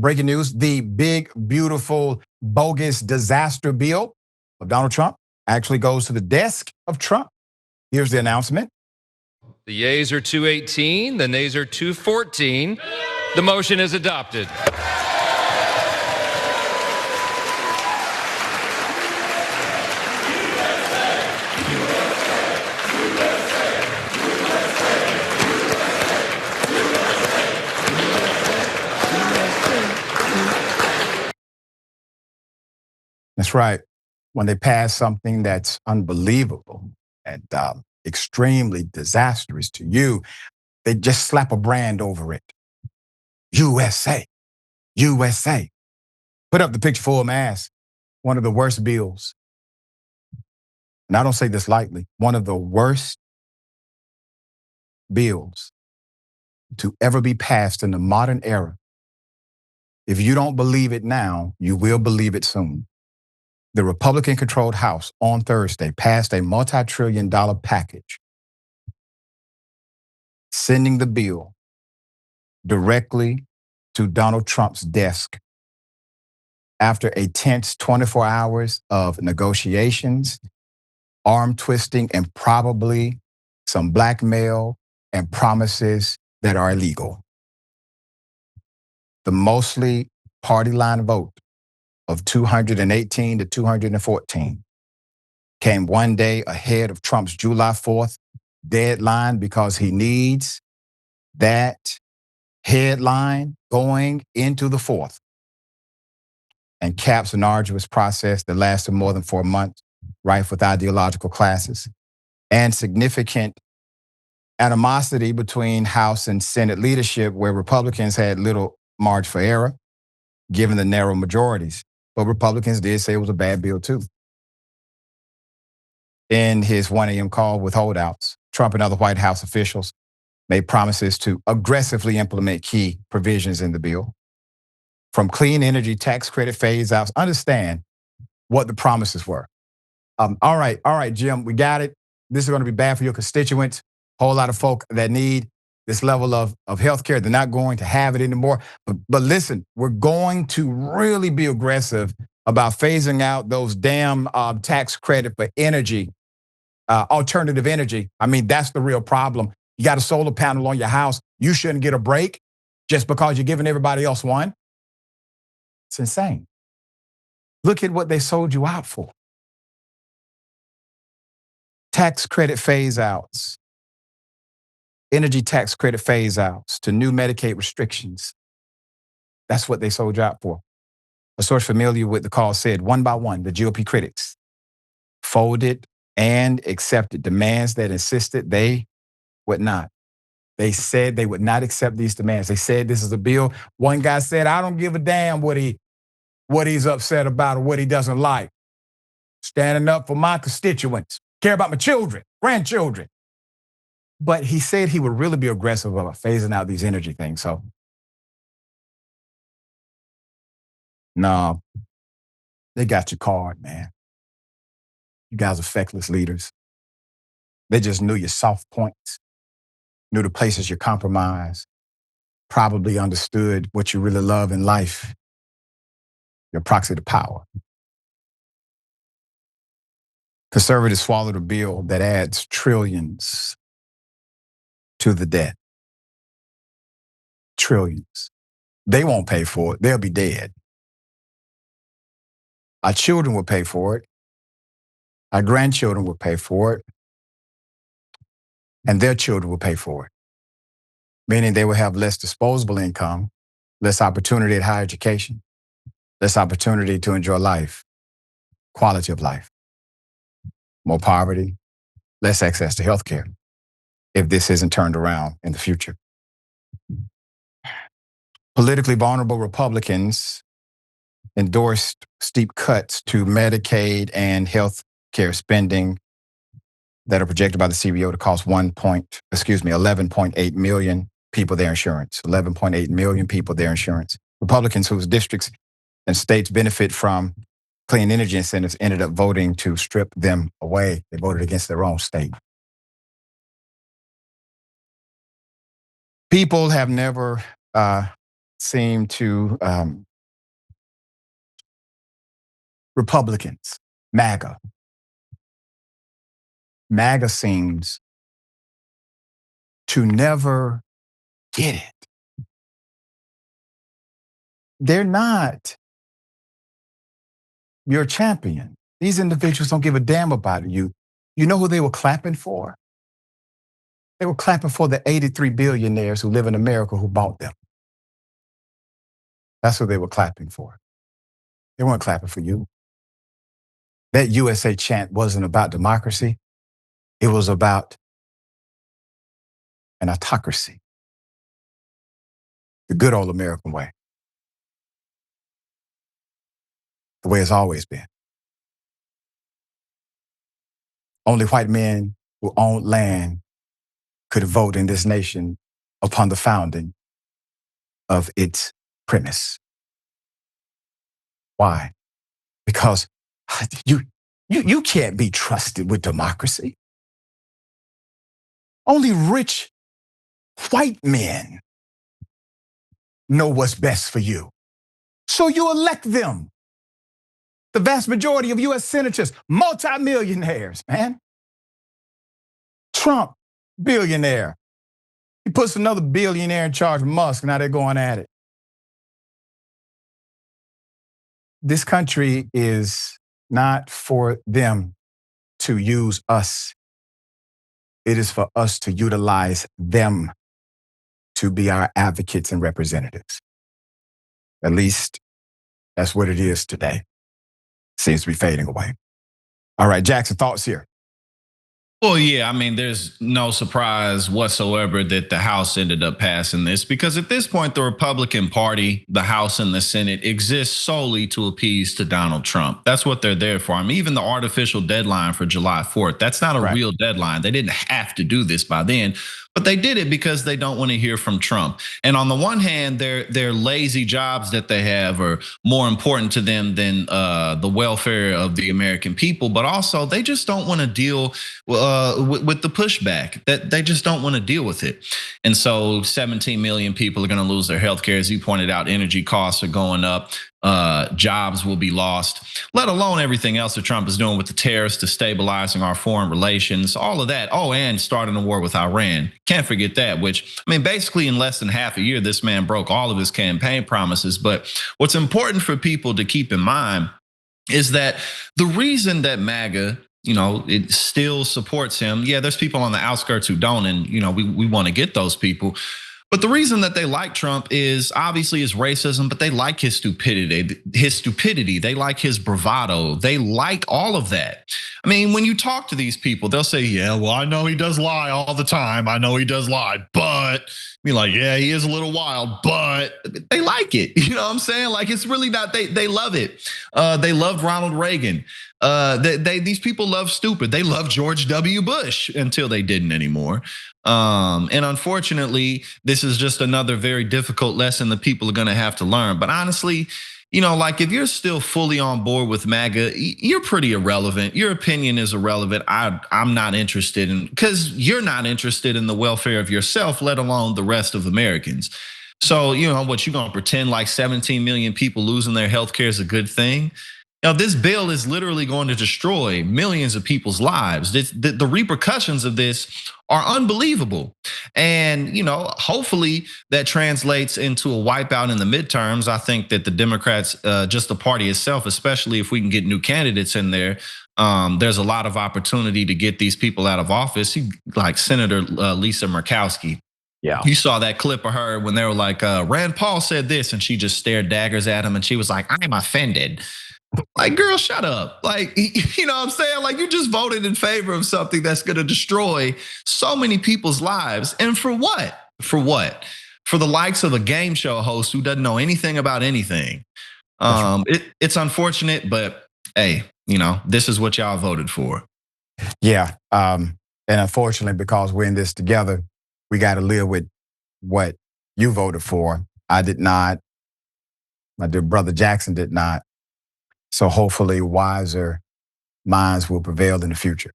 breaking news, the big, beautiful, bogus disaster bill of Donald Trump actually goes to the desk of Trump. Here's the announcement. The yeas are 218, the nays are 214. The motion is adopted. That's right. When they pass something that's unbelievable and extremely disastrous to you, they just slap a brand over it. USA, USA. Put up the picture for a mass. One of the worst bills. And I don't say this lightly. One of the worst bills to ever be passed in the modern era. If you don't believe it now, you will believe it soon. The Republican-controlled House on Thursday passed a multi-trillion-dollar package, sending the bill directly to Donald Trump's desk after a tense 24 hours of negotiations, arm twisting, and probably some blackmail and promises that are illegal. The mostly party line vote of 218 to 214 came one day ahead of Trump's July 4th deadline because he needs that headline going into the 4th and caps an arduous process that lasted more than 4 months, rife with ideological clashes and significant animosity between House and Senate leadership, where Republicans had little margin for error given the narrow majorities. But Republicans did say it was a bad bill too. In his 1 a.m. call with holdouts, Trump and other White House officials made promises to aggressively implement key provisions in the bill. From clean energy tax credit phase-outs, understand what the promises were. All right, Jim, we got it. This is going to be bad for your constituents. Whole lot of folk that need this level of health care. They're not going to have it anymore. But listen, we're going to really be aggressive about phasing out those damn tax credit for energy, alternative energy. I mean, that's the real problem. You got a solar panel on your house. You shouldn't get a break just because you're giving everybody else one. It's insane. Look at what they sold you out for. Tax credit phase outs. Energy tax credit phase outs to new Medicaid restrictions. That's what they sold you out for. A source familiar with the call said, one by one, the GOP critics folded and accepted demands that insisted they would not. They said they would not accept these demands. They said this is a bill. One guy said, I don't give a damn what he's upset about or what he doesn't like. Standing up for my constituents. Care about my children, grandchildren. But he said he would really be aggressive about phasing out these energy things. So, no, they got your card, man. You guys are feckless leaders. They just knew your soft points, knew the places you compromise, probably understood what you really love in life, your proxy to power. Conservatives swallowed a bill that adds trillions to the debt. Trillions. They won't pay for it. They'll be dead. Our children will pay for it. Our grandchildren will pay for it. And their children will pay for it. Meaning they will have less disposable income, less opportunity at higher education, less opportunity to enjoy life, quality of life, more poverty, less access to health care if this isn't turned around in the future. Politically vulnerable Republicans endorsed steep cuts to Medicaid and health care spending that are projected by the CBO to cost 11.8 million people their insurance. 11.8 million people their insurance. Republicans whose districts and states benefit from clean energy incentives ended up voting to strip them away. They voted against their own state. People have never seem to Republicans, MAGA seems to never get it. They're not your champion. These individuals don't give a damn about you. You know who they were clapping for? They were clapping for the 83 billionaires who live in America who bought them. That's who they were clapping for. They weren't clapping for you. That USA chant wasn't about democracy. It was about an autocracy. The good old American way. The way it's always been. Only white men who owned land could vote in this nation upon the founding of its premise. Why? Because you can't be trusted with democracy. Only rich white men know what's best for you. So you elect them. The vast majority of US senators, multimillionaires, man. Trump, billionaire. He puts another billionaire in charge of Musk, now they're going at it. This country is not for them to use us. It is for us to utilize them to be our advocates and representatives. At least that's what it is today. Seems to be fading away. All right, Jackson, thoughts here? Well, yeah, I mean, there's no surprise whatsoever that the House ended up passing this because at this point, the Republican Party, the House and the Senate exists solely to appease to Donald Trump. That's what they're there for. I mean, even the artificial deadline for July 4th, that's not a real deadline. They didn't have to do this by then. But they did it because they don't want to hear from Trump. And on the one hand, their lazy jobs that they have are more important to them than the welfare of the American people. But also, they just don't want to deal with the pushback. That they just don't want to deal with it. And so 17 million people are going to lose their health care. As you pointed out, energy costs are going up. Jobs will be lost, let alone everything else that Trump is doing with the tariffs, destabilizing our foreign relations, all of that. Oh, and starting a war with Iran. Can't forget that, which, I mean, basically in less than half a year, this man broke all of his campaign promises. But what's important for people to keep in mind is that the reason that MAGA, it still supports him. Yeah, there's people on the outskirts who don't, and, we want to get those people. But the reason that they like Trump is obviously his racism, but they like his stupidity. They like his bravado. They like all of that. I mean, when you talk to these people, they'll say, yeah, well, I know he does lie all the time. I know he does lie, but be like, yeah, he is a little wild, but they like it. You know what I'm saying? Like, it's really not, they love it. They loved Ronald Reagan. These people love stupid. They love George W. Bush until they didn't anymore. And unfortunately, this is just another very difficult lesson that people are going to have to learn. But honestly, like if you're still fully on board with MAGA, you're pretty irrelevant. Your opinion is irrelevant. I'm not interested in, because you're not interested in the welfare of yourself, let alone the rest of Americans. So, what, you going to pretend like 17 million people losing their health care is a good thing? This bill is literally going to destroy millions of people's lives. The repercussions of this are unbelievable. And, hopefully that translates into a wipeout in the midterms. I think that the Democrats, just the party itself, especially if we can get new candidates in there, there's a lot of opportunity to get these people out of office. Like Senator Lisa Murkowski. Yeah. You saw that clip of her when they were like, Rand Paul said this, and she just stared daggers at him and she was like, I'm offended. Like, girl, shut up. Like, you know what I'm saying? Like, you just voted in favor of something that's going to destroy so many people's lives. And for what? For what? For the likes of a game show host who doesn't know anything about anything. It's unfortunate, but hey, this is what y'all voted for. Yeah. And unfortunately, because we're in this together, we got to live with what you voted for. I did not. My dear brother Jackson did not. So hopefully wiser minds will prevail in the future.